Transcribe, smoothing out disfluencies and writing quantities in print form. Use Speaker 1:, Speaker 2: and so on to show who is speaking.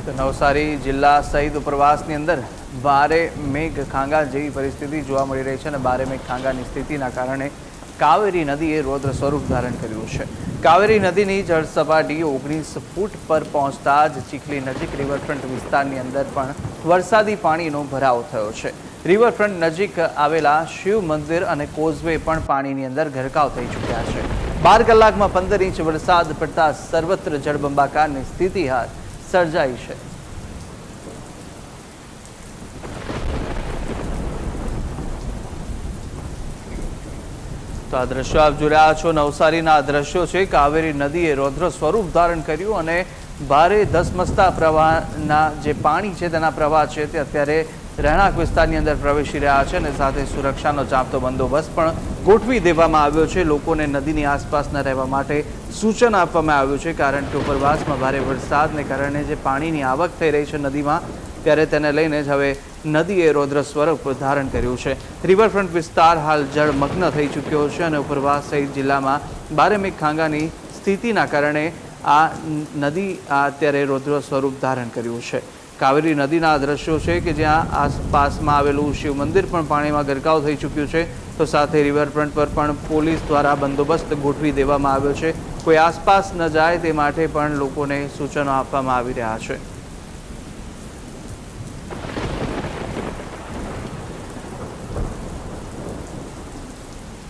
Speaker 1: તો નવસારી જિલ્લા સહિત ઉપરવાસની અંદર ભારે મેઘ ખાંગા જેવી પરિસ્થિતિ જોવા મળી રહી છે અને ભારે મેઘ ખાંગાની સ્થિતિના કારણે કાવેરી નદીએ રૌદ્ર સ્વરૂપ ધારણ કર્યું છે। કાવેરી નદીની જળ સપાટી 19 ફૂટ પર પહોંચતા જ ચીખલી નજીક રિવરફ્રન્ટ વિસ્તારની અંદર પણ વરસાદી પાણીનો ભરાવ થયો છે। રિવરફ્રન્ટ નજીક આવેલા શિવ મંદિર અને કોઝવે પણ પાણીની અંદર ગરકાવ થઈ ચૂક્યા છે। 12 કલાકમાં 15 ઇંચ વરસાદ પડતા સર્વત્ર જળબંબાકારની સ્થિતિ હાલ સર્જાઈ છે। તો આ દ્રશ્યો આપ જોઈ રહ્યા છો, નવસારીના આ દ્રશ્યો છે। કાવેરી નદીએ રૌદ્ર સ્વરૂપ ધારણ કર્યું અને ભારે ધસમસતા પ્રવાહના જે પાણી છે તેના પ્રવાહ છે તે અત્યારે રહેણાંક વિસ્તારની અંદર પ્રવેશી રહ્યા છે અને સાથે સુરક્ષાનો ચાંપતો બંદોબસ્ત પણ ગોઠવી દેવામાં આવ્યો છે। લોકોને નદીની આસપાસ ન રહેવા માટે સૂચન આપવામાં આવ્યું છે, કારણ કે ઉપરવાસમાં ભારે વરસાદને કારણે જે પાણીની આવક થઈ રહી છે નદીમાં, ત્યારે તેને લઈને જ હવે નદીએ રૌદ્ર સ્વરૂપ ધારણ કર્યું છે। રિવરફ્રન્ટ વિસ્તાર હાલ જળમગ્ન થઈ ચૂક્યો છે અને ઉપરવાસ સહિત જિલ્લામાં ભારે મેઘ ખાંગાની સ્થિતિના કારણે આ નદી અત્યારે રૌદ્ર સ્વરૂપ ધારણ કર્યું છે। કાવેરી નદીના દ્રશ્યો છે કે જ્યાં આસપાસમાં આવેલું શિવ મંદિર પણ પાણીમાં ગરકાવ થઈ ચૂક્યું છે, તો સાથે રિવરફ્રન્ટ પર પણ પોલીસ દ્વારા બંદોબસ્ત ગોઠવી દેવામાં આવ્યો છે। કોઈ આસપાસ ન જાય તે માટે પણ લોકોને સૂચનો આપવામાં આવી રહ્યા છે।